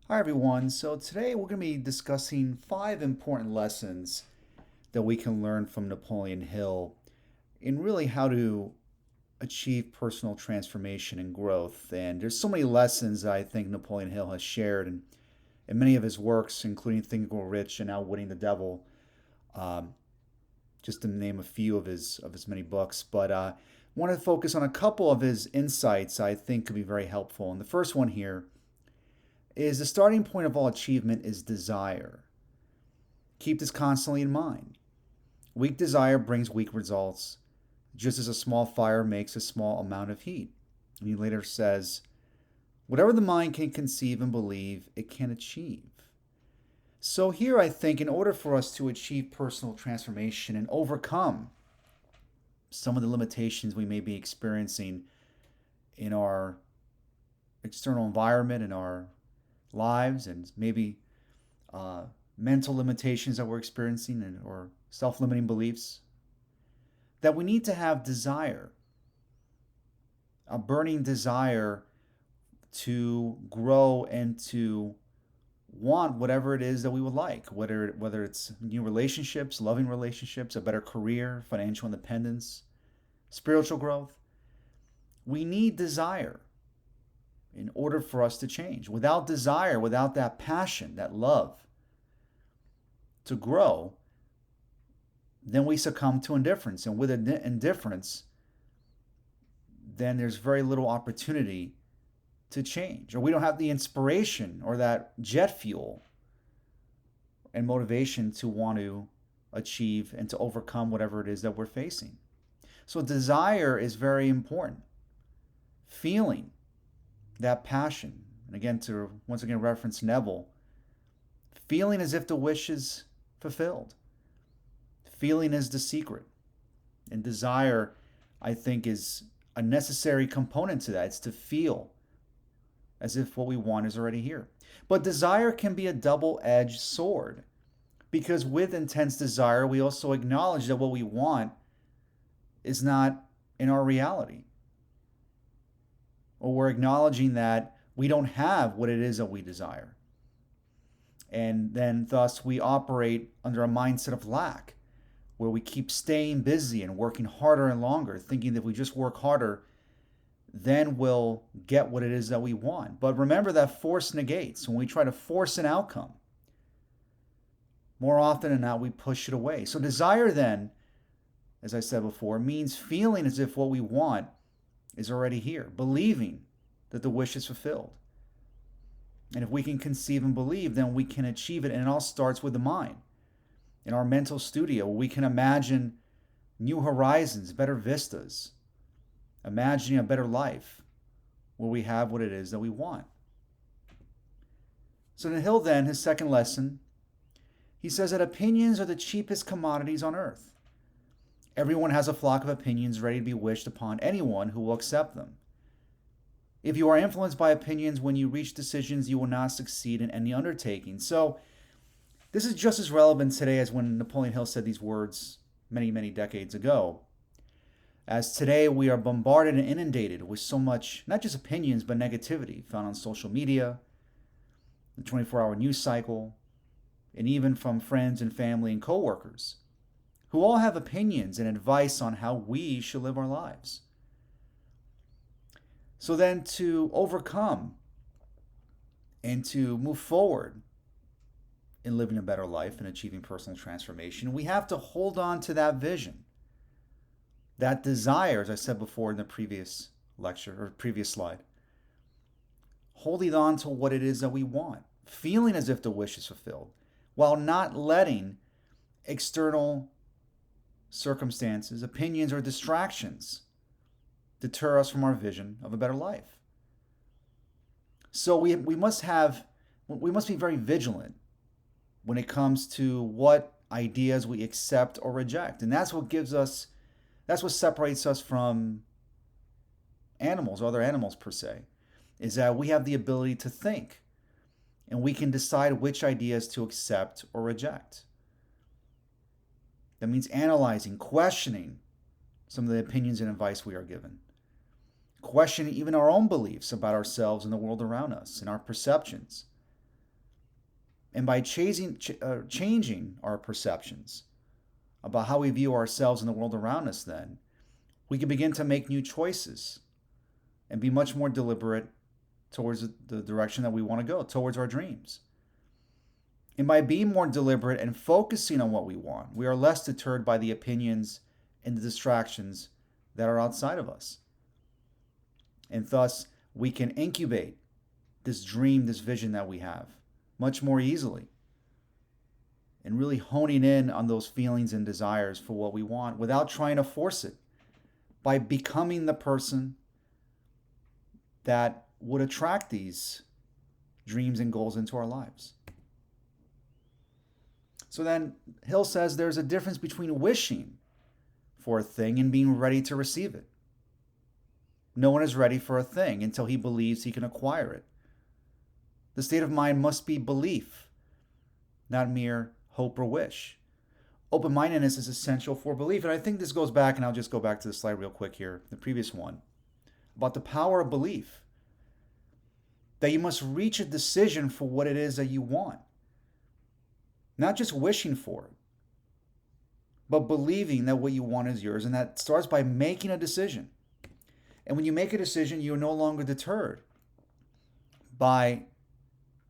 Hi, everyone. So, today we're going to be discussing 5 important lessons that we can learn from Napoleon Hill in really how to achieve personal transformation and growth. And there's so many lessons that I think Napoleon Hill has shared in many of his works, including Think and Grow Rich and Outwitting the Devil, um, just to name a few of his many books. But I want to focus on a couple of his insights I think could be very helpful. And the first one here is the starting point of all achievement is desire. Keep this constantly in mind. Weak desire brings weak results, just as a small fire makes a small amount of heat. And he later says, whatever the mind can conceive and believe, it can achieve. So, here I think in order for us to achieve personal transformation and overcome some of the limitations we may be experiencing in our external environment, in our lives, and maybe uh, mental limitations that we're experiencing or self limiting beliefs, that we need to have desire, a burning desire to grow and to want whatever it is that we would like, whether it's new relationships, loving relationships, a better career, financial independence, spiritual growth. We need desire in order for us to change. Without desire, without that passion, that love to grow, then we succumb to indifference. And with indifference, then there's very little opportunity to change. Or we don't have the inspiration or that jet fuel and motivation to want to achieve and to overcome whatever it is that we're facing. So, desire is very important. Feeling that passion. And again, to once again reference Neville, feeling as if the wish is fulfilled. Feeling is the secret. And desire, I think, is a necessary component to that. It's to feel as if what we want is already here. But desire can be a double edged sword because with intense desire, we also acknowledge that what we want is not in our reality. Or we're acknowledging that we don't have what it is that we desire. And then, thus, we operate under a mindset of lack where we keep staying busy and working harder and longer, thinking that if we just work harder, then we'll get what it is that we want. But remember that force negates. When we try to force an outcome, more often than not, we push it away. So desire then, as I said before, means feeling as if what we want is already here, believing that the wish is fulfilled. And if we can conceive and believe, then we can achieve it. And it all starts with the mind. In our mental studio, we can imagine new horizons, better vistas, imagining a better life where we have what it is that we want. So, in Hill, then, his second lesson, he says that opinions are the cheapest commodities on earth. Everyone has a flock of opinions ready to be wished upon anyone who will accept them. If you are influenced by opinions when you reach decisions, you will not succeed in any undertaking. So, this is just as relevant today as when Napoleon Hill said these words many, many decades ago. As today we are bombarded and inundated with so much, not just opinions, but negativity found on social media, the 24-hour news cycle, and even from friends and family and coworkers, who all have opinions and advice on how we should live our lives. So then to overcome and to move forward in living a better life and achieving personal transformation, we have to hold on to that vision, that desire, as I said before in the previous lecture or previous slide, holding on to what it is that we want, feeling as if the wish is fulfilled, while not letting external circumstances, opinions, or distractions deter us from our vision of a better life. So we must be very vigilant when it comes to what ideas we accept or reject. And that's what separates us from animals, other animals per se, is that we have the ability to think and we can decide which ideas to accept or reject. That means analyzing, questioning some of the opinions and advice we are given, questioning even our own beliefs about ourselves and the world around us and our perceptions. And by changing our perceptions about how we view ourselves and the world around us, then we can begin to make new choices and be much more deliberate towards the direction that we want to go, towards our dreams. And by being more deliberate and focusing on what we want, we are less deterred by the opinions and the distractions that are outside of us. And thus, we can incubate this dream, this vision that we have much more easily. And really honing in on those feelings and desires for what we want without trying to force it, by becoming the person that would attract these dreams and goals into our lives. So then Hill says there's a difference between wishing for a thing and being ready to receive it. No one is ready for a thing until he believes he can acquire it. The state of mind must be belief, not mere hope or wish. Open-mindedness is essential for belief. And I think this goes back, and I'll just go back to the slide real quick here, the previous one, about the power of belief. That you must reach a decision for what it is that you want. Not just wishing for it, but believing that what you want is yours. And that starts by making a decision. And when you make a decision, you're no longer deterred by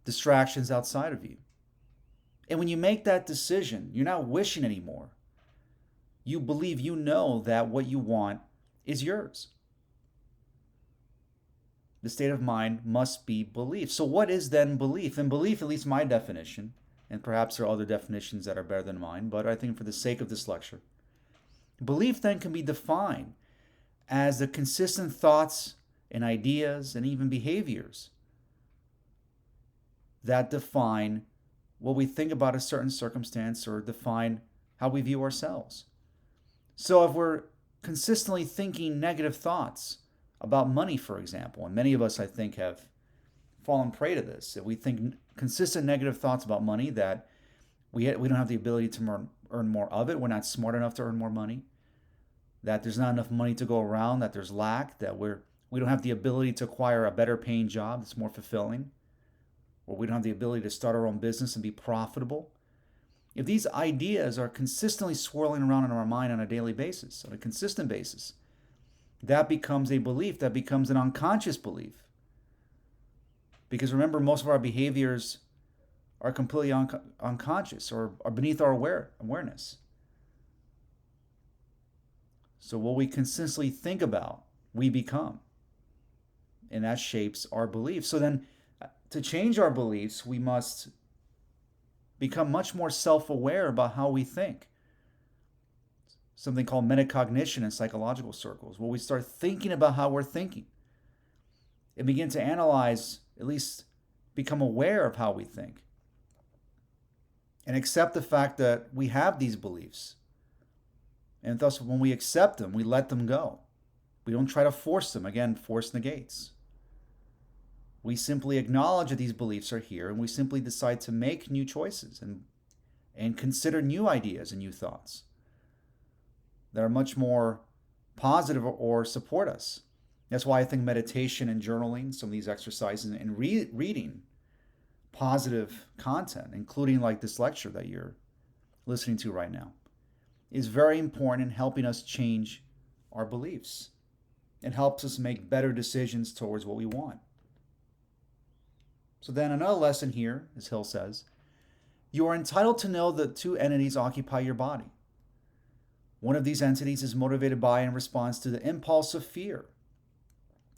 distractions outside of you. And when you make that decision, you're not wishing anymore. You believe, you know that what you want is yours. The state of mind must be belief. So what is then belief? And belief, at least my definition, and perhaps there are other definitions that are better than mine, but I think for the sake of this lecture, belief then can be defined as the consistent thoughts and ideas and even behaviors that define what we think about a certain circumstance or define how we view ourselves. So if we're consistently thinking negative thoughts about money, for example, and many of us, I think, have fallen prey to this. If we think consistent negative thoughts about money, that we don't have the ability to earn more of it, we're not smart enough to earn more money, that there's not enough money to go around, that there's lack, that we don't have the ability to acquire a better paying job that's more fulfilling, or we don't have the ability to start our own business and be profitable. If these ideas are consistently swirling around in our mind on a daily basis, on a consistent basis, that becomes a belief, that becomes an unconscious belief. Because remember, most of our behaviors are completely unconscious or are beneath our awareness. So what we consistently think about, we become. And that shapes our beliefs. So then, to change our beliefs, we must become much more self-aware about how we think. Something called metacognition in psychological circles, where we start thinking about how we're thinking and begin to analyze, at least become aware of how we think, and accept the fact that we have these beliefs. And thus, when we accept them, we let them go. We don't try to force them. Again, force negates. We simply acknowledge that these beliefs are here, and we simply decide to make new choices and consider new ideas and new thoughts that are much more positive or support us. That's why I think meditation and journaling, some of these exercises, and reading positive content, including like this lecture that you're listening to right now, is very important in helping us change our beliefs. It helps us make better decisions towards what we want. So then another lesson here, as Hill says, you are entitled to know that two entities occupy your body. One of these entities is motivated by and responds to the impulse of fear.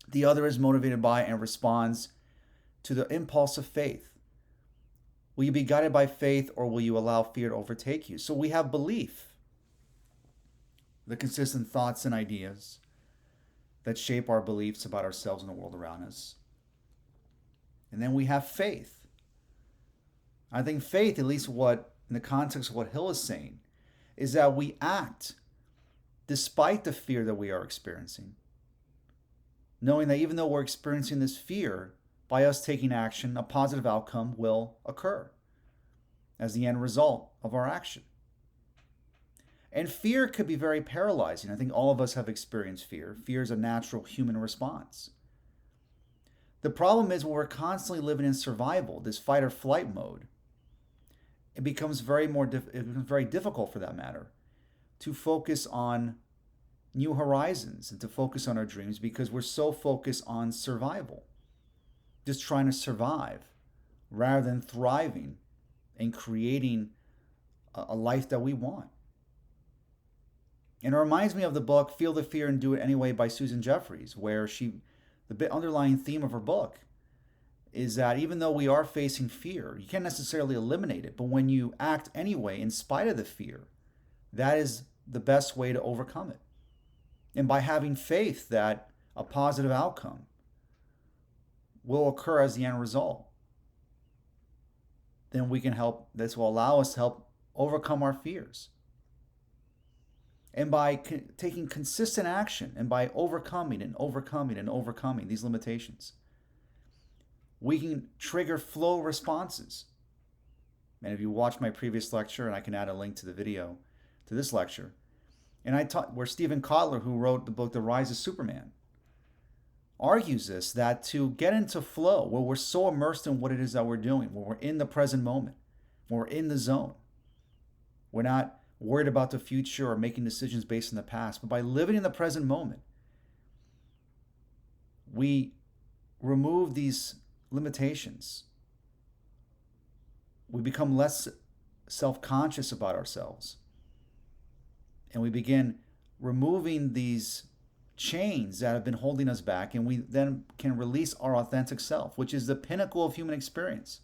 The other is motivated by and responds to the impulse of faith. Will you be guided by faith, or will you allow fear to overtake you? So we have belief, the consistent thoughts and ideas that shape our beliefs about ourselves and the world around us. And then we have faith. I think faith, at least what in the context of what Hill is saying, is that we act despite the fear that we are experiencing, knowing that even though we're experiencing this fear, by us taking action, a positive outcome will occur as the end result of our action. And fear could be very paralyzing. I think all of us have experienced fear. Fear is a natural human response. The problem is when we're constantly living in survival, this fight or flight mode, it becomes very difficult for that matter to focus on new horizons and to focus on our dreams because we're so focused on survival, just trying to survive rather than thriving and creating a life that we want. And it reminds me of the book Feel the Fear and Do It Anyway by Susan Jeffers, where the underlying theme of her book is that even though we are facing fear, you can't necessarily eliminate it, but when you act anyway in spite of the fear, that is the best way to overcome it. And by having faith that a positive outcome will occur as the end result, then this will allow us to help overcome our fears. And by taking consistent action and by overcoming these limitations, we can trigger flow responses. And if you watch my previous lecture, and I can add a link to the video to this lecture, and I taught where Stephen Kotler, who wrote the book The Rise of Superman, argues this, that to get into flow, where we're so immersed in what it is that we're doing, where we're in the present moment, when we're in the zone, we're not worried about the future or making decisions based on the past, but by living in the present moment, we remove these limitations. We become less self-conscious about ourselves. And we begin removing these chains that have been holding us back, and we then can release our authentic self, which is the pinnacle of human experience,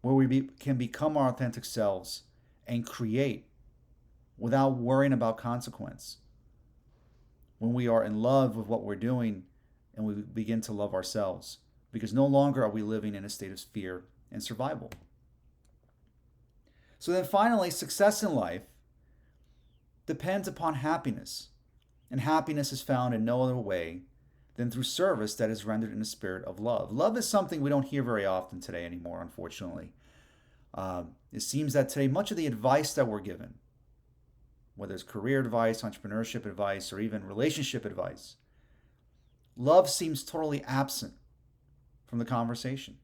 where we can become our authentic selves and create without worrying about consequence. When we are in love with what we're doing and we begin to love ourselves, because no longer are we living in a state of fear and survival. So then finally, success in life depends upon happiness. And happiness is found in no other way than through service that is rendered in a spirit of love. Love is something we don't hear very often today anymore, unfortunately. It seems that today much of the advice that we're given, whether it's career advice, entrepreneurship advice, or even relationship advice, love seems totally absent from the conversation,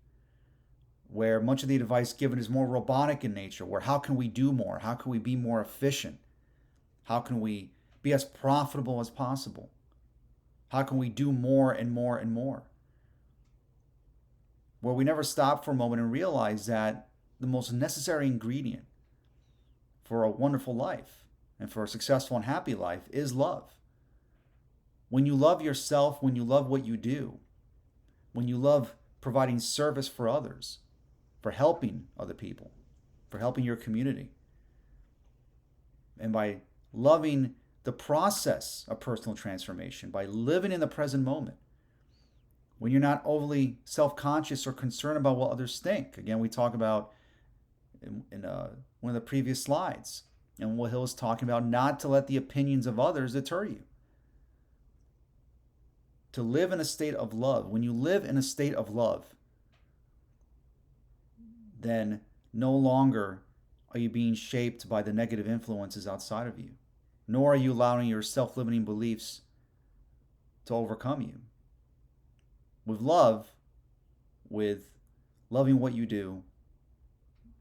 where much of the advice given is more robotic in nature, where how can we do more? How can we be more efficient? How can we be as profitable as possible? How can we do more and more and more? Where we never stop for a moment and realize that the most necessary ingredient for a wonderful life and for a successful and happy life is love. When you love yourself, when you love what you do, when you love providing service for others, for helping other people, for helping your community, and by loving the process of personal transformation, by living in the present moment, when you're not overly self-conscious or concerned about what others think. Again, we talk about in one of the previous slides, and what Hill is talking about, not to let the opinions of others deter you. To live in a state of love. When you live in a state of love, then no longer are you being shaped by the negative influences outside of you, nor are you allowing your self-limiting beliefs to overcome you. With love, with loving what you do,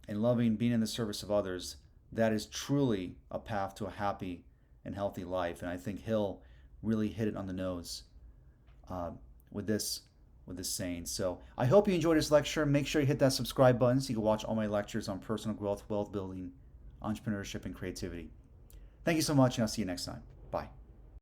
and loving being in the service of others, that is truly a path to a happy and healthy life. And I think Hill really hit it on the nose with this saying. So I hope you enjoyed this lecture. Make sure you hit that subscribe button so you can watch all my lectures on personal growth, wealth building, entrepreneurship, and creativity. Thank you so much, and I'll see you next time. Bye.